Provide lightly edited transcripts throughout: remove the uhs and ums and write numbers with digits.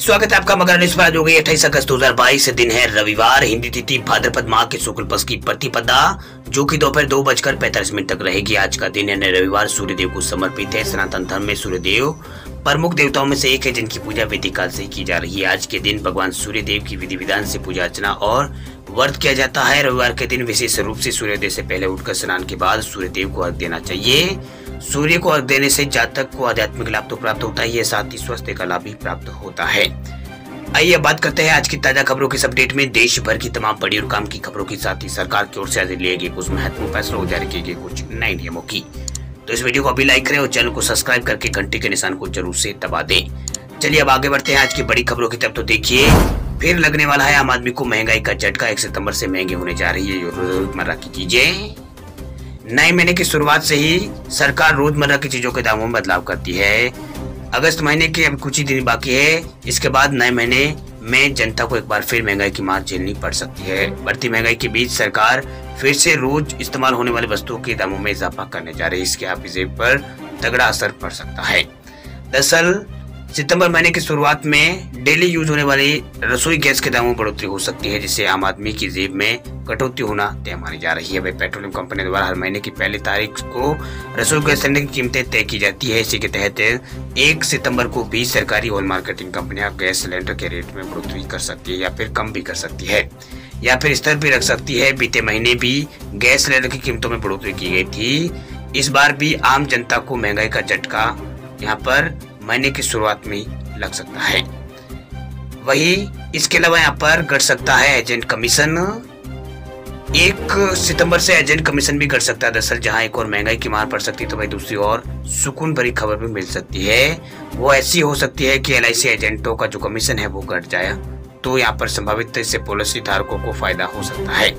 स्वागत है आपका मगर न्यूज पर। आज हो गई 28 अगस्त 2022 दिन है रविवार। हिंदी तिथि भाद्रपद माह के शुक्ल पक्ष की प्रतिपदा जो कि दोपहर 2:45 तक रहेगी। आज का दिन है रविवार, सूर्यदेव को समर्पित है। सनातन धर्म में सूर्यदेव प्रमुख देवताओं में से एक है जिनकी पूजा वैदिक काल से की जा रही है। आज के दिन भगवान सूर्यदेव की विधि विधान से पूजा अर्चना और व्रत किया जाता है। रविवार के दिन विशेष रूप से सूर्योदय से पहले उठकर स्नान के बाद सूर्यदेव को अर्घ देना चाहिए। सूर्य को अर्घ देने से जातक को आध्यात्मिक लाभ तो प्राप्त होता ही है, साथ ही स्वास्थ्य का लाभ भी प्राप्त होता है। आइए बात करते हैं आज की ताजा खबरों के अपडेट में। देश भर की तमाम बड़ी और काम की खबरों के साथ ही सरकार की ओर से आज लिए गए कुछ महत्वपूर्ण फैसलों और जारी किए गए कुछ नए नियमों की। तो इस वीडियो को अभी लाइक करें और चैनल को सब्सक्राइब करके घंटे के निशान को जरूर से दबा दें। चलिए अब आगे बढ़ते हैं आज की बड़ी खबरों की तरफ। तो देखिए, फिर लगने वाला है आम आदमी को महंगाई का झटका। 1 सितंबर से महंगी होने जा रही है रोजमर्रा की चीजें। नए महीने की शुरुआत से ही सरकार रोजमर्रा की चीजों के दामों में बदलाव करती है। अगस्त महीने के अब कुछ ही दिन बाकी है। इसके बाद नए महीने में जनता को एक बार फिर महंगाई की मार झेलनी पड़ सकती है। बढ़ती महंगाई के बीच सरकार फिर से रोज इस्तेमाल होने वाली वस्तुओं के दामों में इजाफा करने जा रही है। इसके आपकी जेब पर तगड़ा असर पड़ सकता है। दरअसल सितंबर महीने की शुरुआत में डेली यूज होने वाली रसोई गैस के दामों में बढ़ोतरी हो सकती है, जिससे आम आदमी की जेब में कटौती होना तय मानी जा रही है। वही पेट्रोलियम कंपनी द्वारा हर महीने की पहली तारीख को रसोई गैस सिलेंडर की कीमतें तय की जाती है। इसी के तहत 1 सितंबर को भी सरकारी और मार्केटिंग कंपनियां गैस सिलेंडर के रेट में बढ़ोतरी कर सकती है या फिर कम भी कर सकती है या फिर स्तर भी रख सकती है। बीते महीने भी गैस सिलेंडर की कीमतों में बढ़ोतरी की गई थी। इस बार भी आम जनता को महंगाई का झटका यहाँ पर महीने की शुरुआत में लग सकता है। वही इसके अलावा यहाँ पर घट सकता है एजेंट कमीशन। 1 सितंबर से एजेंट कमीशन भी घट सकता है। दरअसल जहां एक और महंगाई की मार पड़ सकती है तो वही दूसरी ओर सुकून भरी खबर भी मिल सकती है। वो ऐसी हो सकती है कि LIC एजेंटों का जो कमीशन है वो घट जाए, तो यहाँ पर संभावित इससे पॉलिसी धारकों को फायदा हो सकता है।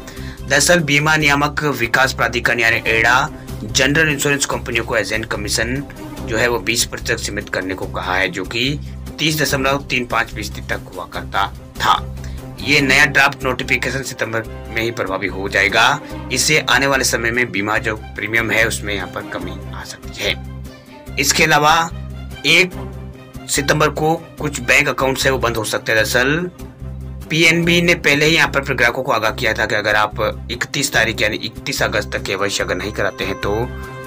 दरअसल बीमा नियामक विकास प्राधिकरण यानी एडा जनरल इंश्योरेंस कंपनियों को एजेंट कमीशन जो है वो 20% सीमित करने को कहा है, जो कि 30.35% तक हुआ करता था। ये नया ड्राफ्ट नोटिफिकेशन सितंबर में ही प्रभावी हो जाएगा। इससे आने वाले समय में बीमा जो प्रीमियम है उसमें यहाँ पर कमी आ सकती है। इसके अलावा 1 सितंबर को कुछ बैंक अकाउंट है वो बंद हो सकते हैं। दरअसल PNB ने पहले ही यहाँ पर ग्राहकों को आगाह किया था कि अगर आप 31 तारीख यानी 31 अगस्त तक KYC अगर नहीं कराते हैं तो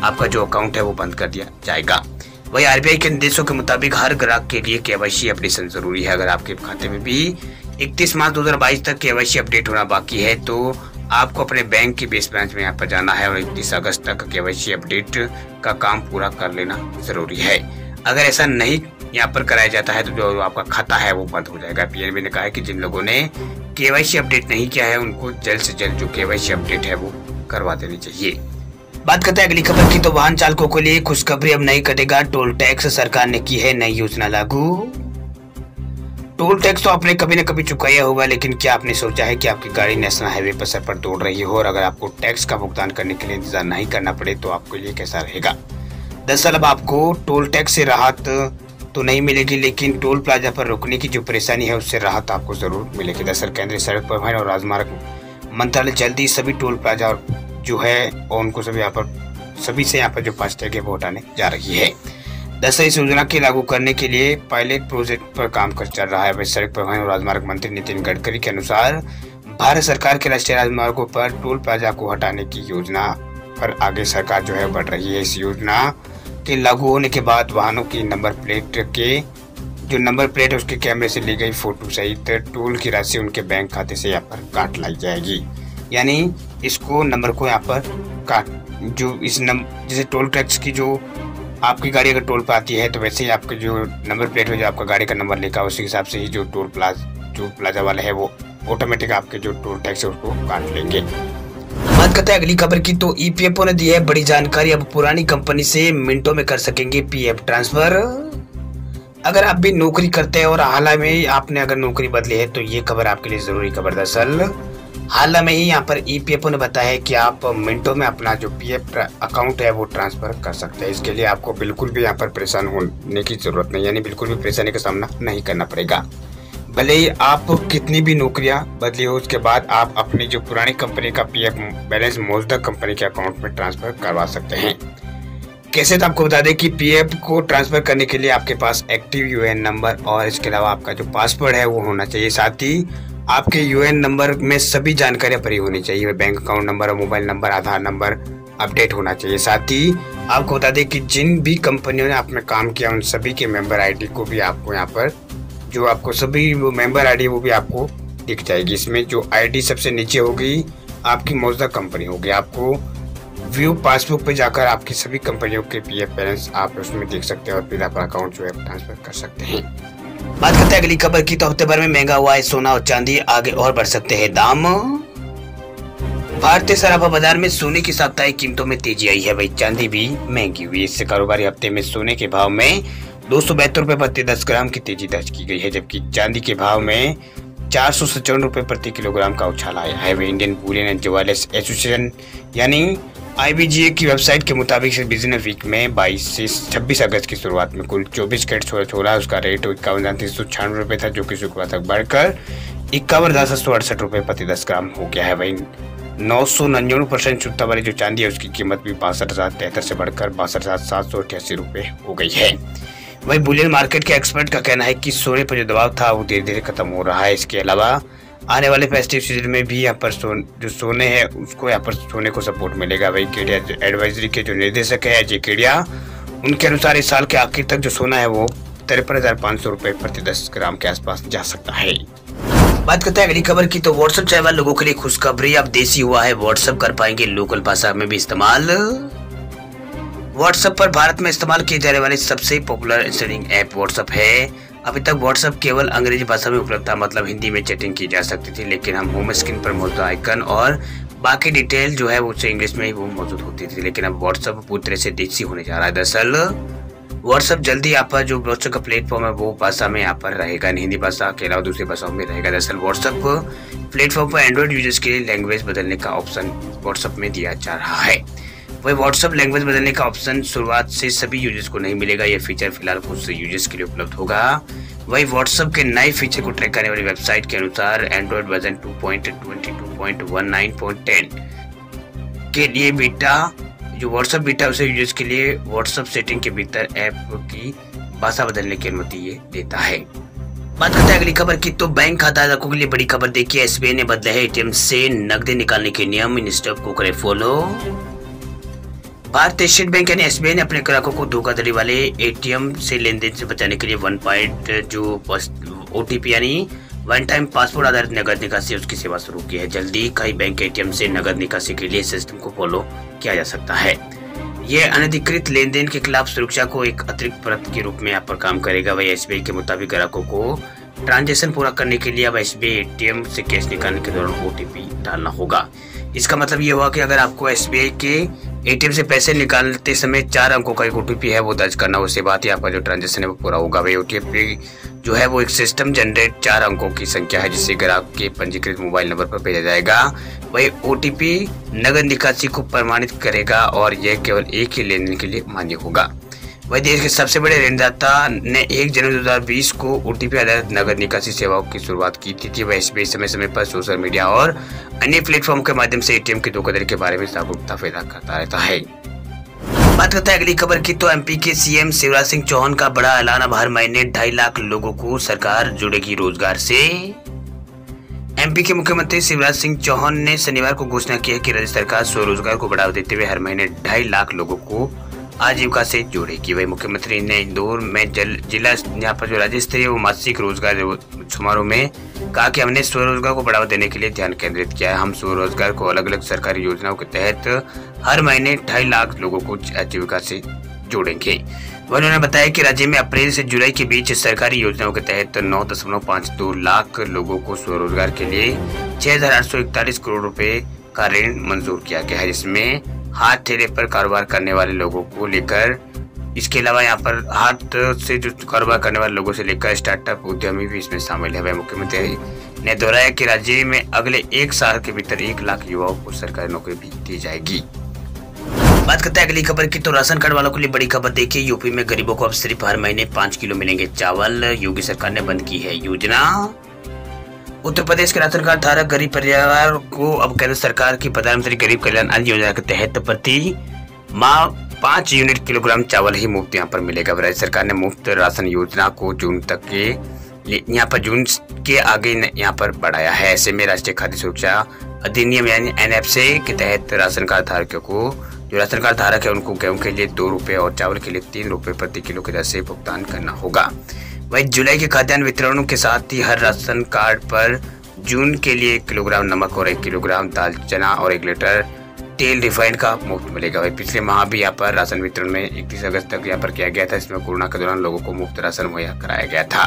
आपका जो अकाउंट है वो बंद कर दिया जाएगा। वही RBI के निर्देशों के मुताबिक हर ग्राहक के लिए KYC अपडेशन जरूरी है। अगर आपके खाते में भी 31 मार्च 2022 तक KYC अपडेट होना बाकी है तो आपको अपने बैंक की बेस ब्रांच में यहाँ पर जाना है और 31 अगस्त तक KYC अपडेट का काम पूरा कर लेना जरूरी है। अगर ऐसा नहीं यहाँ पर कराया जाता है तो जो आपका खाता है वो बंद हो जाएगा। PNB ने कहा है कि जिन लोगों ने KYC अपडेट नहीं किया है उनको जल्द से जल्द जो KYC अपडेट है वो करवा देनी चाहिए। बात करते हैं अगली खबर की। तो वाहन चालकों के लिए खुशखबरी, अब नहीं कटेगा टोल टैक्स। सरकार ने की है नई योजना लागू। टोल टैक्स तो आपने कभी न कभी चुकाया होगा, लेकिन क्या आपने सोचा है कि आपकी गाड़ी नेशनल हाईवे पर सर पर दौड़ रही हो और अगर आपको टैक्स का भुगतान करने के लिए इंतजार नहीं करना पड़े तो आपके लिए कैसा रहेगा। दरअसल अब आपको टोल टैक्स से राहत तो नहीं मिलेगी, लेकिन टोल प्लाजा पर रुकने की जो परेशानी है उससे राहत आपको जरूर मिलेगी। दरअसल केंद्रीय सड़क परिवहन और राजमार्ग मंत्रालय जल्दी सभी टोल प्लाजा जो है और उनको सभी से यहाँ पर जो फास्टैग है वो हटाने जा रही है। दरअसल इस योजना के लागू करने के लिए पायलट प्रोजेक्ट पर काम चल रहा है। सड़क परिवहन और राजमार्ग मंत्री नितिन गडकरी के अनुसार भारत सरकार के राष्ट्रीय राजमार्गों पर टोल प्लाजा को हटाने की योजना पर आगे सरकार जो है बढ़ रही है। इस योजना के लागू होने के बाद वाहनों की नंबर प्लेट उसके कैमरे से ली गई फोटो सहित टोल की राशि उनके बैंक खाते से यहाँ पर काट लाई जाएगी। यानी इसको नंबर को यहाँ पर जैसे टोल टैक्स की जो आपकी गाड़ी अगर टोल पर आती है तो वैसे ही आपके जो नंबर प्लेट हो जो आपका गाड़ी का नंबर लिखा उसी हिसाब से ही जो प्लाजा वाले है वो ऑटोमेटिक आपके जो टोल टैक्स है उसको काट लेंगे। बात करते हैं अगली खबर की। तो EPFO ने दी है बड़ी जानकारी। अब पुरानी कंपनी से मिनटों में कर सकेंगे PF ट्रांसफर। अगर आप भी नौकरी करते हैं और हाल में आपने अगर नौकरी बदली है तो ये खबर आपके लिए जरूरी खबर। दरअसल हाल में ही यहाँ पर EPFO ने बताया है कि आप मिनटों में अपना जो PF अकाउंट है वो ट्रांसफर कर सकते हैं। इसके लिए आपको बिल्कुल भी यहाँ पर परेशान होने की जरूरत नहीं, यानी बिल्कुल भी परेशानी का सामना नहीं करना पड़ेगा। भले ही आप कितनी भी नौकरियां बदली हो उसके बाद आप अपनी जो पुरानी कंपनी का PF बैलेंस मौजूदा कंपनी के अकाउंट में ट्रांसफर करवा सकते हैं। कैसे, तो आपको बता दें कि पीएफ को ट्रांसफर करने के लिए आपके पास एक्टिव यूएएन नंबर और इसके अलावा आपका जो पासवर्ड है वो होना चाहिए। साथ ही आपके यूएएन नंबर में सभी जानकारियां भरी होनी चाहिए। बैंक अकाउंट नंबर और मोबाइल नंबर, आधार नंबर अपडेट होना चाहिए। साथ ही आपको बता दें कि जिन भी कंपनियों ने आपने काम किया उन सभी के मेंबर आईडी को भी आपको यहाँ पर जो आपको सभी वो मेंबर आईडी वो भी आपको दिख जाएगी। इसमें जो आईडी सबसे नीचे होगी आपकी मौजूदा कंपनी होगी। आपको व्यू पासबुक पे जाकर आपकी सभी कंपनियों के पीएफ बैलेंस आप उसमें देख सकते हैं और फिर आपका अकाउंट जो है ट्रांसफर कर सकते हैं। बात करते हैं अगली खबर की, तो हफ्ते भर में महंगा हुआ है सोना और चांदी, आगे और बढ़ सकते हैं दाम। भारतीय सराफा बाजार में सोने की साप्ताहिक कीमतों में तेजी आई है, वही चांदी भी महंगी हुई। इससे कारोबारी हफ्ते में सोने के भाव में 272 रुपए प्रति 10 ग्राम की तेजी दर्ज की गई है, जबकि चांदी के भाव में 457 रुपए प्रति किलोग्राम का उछाल आया है। वे Indian bullion and jewellers association यानी IBGA की वेबसाइट के मुताबिक इस बिजनेस वीक में 22 से 26 अगस्त की शुरुआत में कुल 24 कैरेट सोना उसका रेट 51,396 रुपए था, जो कि शुक्रवार तक बढ़कर 51,768 रुपए प्रति 10 ग्राम हो गया है। वहीं 999% शुद्धता वाली जो चांदी है उसकी कीमत भी 62,073 से बढ़कर 62,788 रुपए हो गई है। वही बुलियन मार्केट के एक्सपर्ट का कहना है कि सोने पर जो दबाव था वो धीरे धीरे खत्म हो रहा है। इसके अलावा आने वाले फेस्टिव सीजन में भी यहाँ पर जो सोने है उसको यहाँ पर सोने को सपोर्ट मिलेगा। वही केडिया एडवाइजरी के जो निर्देशक है अजय केडिया, उनके अनुसार इस साल के आखिर तक जो सोना है वो 53,500 रुपए प्रति 10 ग्राम के आसपास जा सकता है। बात करते हैं अगली खबर की, तो व्हाट्सएप चाहे वाले लोगों के लिए खुशखबरी, अब देसी हुआ है व्हाट्सएप कर पाएंगे लोकल भाषा में भी इस्तेमाल। व्हाट्सएप पर भारत में इस्तेमाल किए जाने वाले सबसे पॉपुलर इंस्टेंसिंग ऐप व्हाट्सएप है। अभी तक व्हाट्सएप केवल अंग्रेजी भाषा में उपलब्ध था, मतलब हिंदी में चैटिंग की जा सकती थी, लेकिन हम होम स्क्रीन पर मौजूद आइकन और बाकी डिटेल जो है वो इंग्लिश में ही वो मौजूद होती थी। लेकिन अब व्हाट्सएप पूरी तरह से देसी होने जा रहा है। दरअसल व्हाट्सएप जल्दी यहाँ पर जो व्हाट्सएप का प्लेटफॉर्म है वो भाषा में यहाँ पर रहेगा, हिंदी भाषा के अलावा दूसरी भाषाओं में रहेगा। दरअसल व्हाट्सएप प्लेटफॉर्म पर एंड्रॉइड यूजर्स के लिए लैंग्वेज बदलने का ऑप्शन व्हाट्सएप में दिया जा रहा है। वही व्हाट्सएप लैंग्वेज बदलने का ऑप्शन शुरुआत से सभी यूजर्स को नहीं मिलेगा, यह फीचर फिलहाल कुछ यूजर्स के लिए उपलब्ध होगा। वही व्हाट्सएप के नए फीचर को ट्रैक करने वाली वेबसाइट के अनुसार एंड्रॉइड वर्जन 2.22.19.10 के लिए बीटा जो व्हाट्सएप बीटा उसे यूजर्स के लिए व्हाट्सएप सेटिंग के भीतर ऐप की भाषा बदलने की अनुमति ये देता है। बात करते हैं अगली खबर की, तो बैंक खाता धारकों के लिए बड़ी खबर देखिए, SBI ने बदले है ATM से नकदी निकालने के नियम, इन स्टेप को करे फॉलो। भारतीय स्टेट बैंक यानी SBI ने अपने ग्राहकों को धोखाधड़ी वाले ATM से लेन देन से बचाने के लिए OTP यानी वन टाइम पासपोर्ट आधारित नगद निकासी उसकी सेवा शुरू की है। जल्दी कई बैंक ATM से नगद निकासी के लिए सिस्टम को फॉलो किया जा सकता है। ये अनधिकृत लेन देन के खिलाफ सुरक्षा को एक अतिरिक्त परत के रूप में यहाँ पर काम करेगा। वही SBI के मुताबिक ग्राहकों को ट्रांजेक्शन पूरा करने के लिए अब SBI ATM से कैश निकालने के दौरान OTP डालना होगा। इसका मतलब ये हुआ कि अगर आपको SBI के ATM से पैसे निकालते समय 4 अंकों का एक OTP है वो दर्ज करना, उसके बाद ही आपका जो ट्रांजेक्शन है वो पूरा होगा। वही OTP जो है वो एक सिस्टम जनरेट 4 अंकों की संख्या है जिसे ग्राहक के पंजीकृत मोबाइल नंबर पर भेजा जाएगा। वही OTP नगद निकासी को प्रमाणित करेगा और यह केवल एक ही लेनदेन के लिए मान्य होगा। वही देश के सबसे बड़े ऋणदाता ने 1 जनवरी 2020 को OTP आधारित नगद निकासी सेवाओं की शुरुआत की थी। वह SBI समय समय पर सोशल मीडिया और अन्य प्लेटफॉर्म के माध्यम से ATM की धोखाधड़ी के बारे में जागरूकता पैदा करता रहता है। बात करते हैं अगली खबर की, तो MP के CM शिवराज सिंह चौहान का बड़ा ऐलान, अब हर महीने 2.5 लाख लोगों को सरकार जोड़ेगी रोजगार से। MP के मुख्यमंत्री शिवराज सिंह चौहान ने शनिवार को घोषणा की है कि राज्य सरकार स्वरोजगार को बढ़ावा देते हुए हर महीने 2.5 लाख लोगों को आजीविका से जोड़ेगी। वही मुख्यमंत्री ने इंदौर में जिला यहाँ पर जो राज्य स्तरीय मासिक रोजगार समारोह में कहा कि हमने स्वरोजगार को बढ़ावा देने के लिए ध्यान केंद्रित किया है। हम स्वरोजगार को अलग अलग सरकारी योजनाओं के तहत हर महीने 2.5 लाख लोगों को आजीविका से जोड़ेंगे। उन्होंने बताया कि राज्य में अप्रैल से जुलाई के बीच सरकारी योजनाओं के तहत 9.52 लाख लोगों को स्वरोजगार के लिए 6,841 करोड़ रुपए का ऋण मंजूर किया गया है, जिसमें हाथ ठेले पर कारोबार करने वाले लोगों को लेकर, इसके अलावा यहाँ पर हाथ से जो कारोबार करने वाले लोगों से लेकर स्टार्टअप उद्यमी भी इसमें शामिल है। वह मुख्यमंत्री ने दोहराया कि राज्य में अगले 1 साल के भीतर 1 लाख युवाओं को सरकारी नौकरी भी दी जाएगी। बात करते हैं अगली खबर की, तो राशन कार्ड वालों के लिए बड़ी खबर देखिए, यूपी में गरीबों को अब सिर्फ हर महीने 5 किलो मिलेंगे चावल, योगी सरकार ने बंद की है योजना। उत्तर प्रदेश के राशन कार्ड धारक गरीब परिवार को अब केंद्र सरकार की प्रधानमंत्री गरीब कल्याण अन्न योजना के तहत प्रति माह 5 यूनिट किलोग्राम चावल ही मुफ्त यहाँ पर मिलेगा। राज्य सरकार ने मुफ्त राशन योजना को जून तक के यहाँ पर जून के आगे यहाँ पर बढ़ाया है। ऐसे में राष्ट्रीय खाद्य सुरक्षा अधिनियम यानी NFSA के तहत राशन कार्ड धारकों को, जो राशन कार्ड धारक है उनको गेहूं के लिए 2 रुपये और चावल के लिए 3 रुपये प्रति किलो की दर से भुगतान करना होगा। वहीं जुलाई के खाद्यान्न वितरणों के साथ ही हर राशन कार्ड पर जून के लिए 1 किलोग्राम नमक और 1 किलोग्राम दाल चना और 1 लीटर तेल रिफाइंड का मुफ्त मिलेगा। वही पिछले माह भी यहाँ पर राशन वितरण में 31 अगस्त तक यहाँ पर किया गया था। इसमें कोरोना के दौरान लोगों को मुफ्त राशन मुहैया कराया गया था।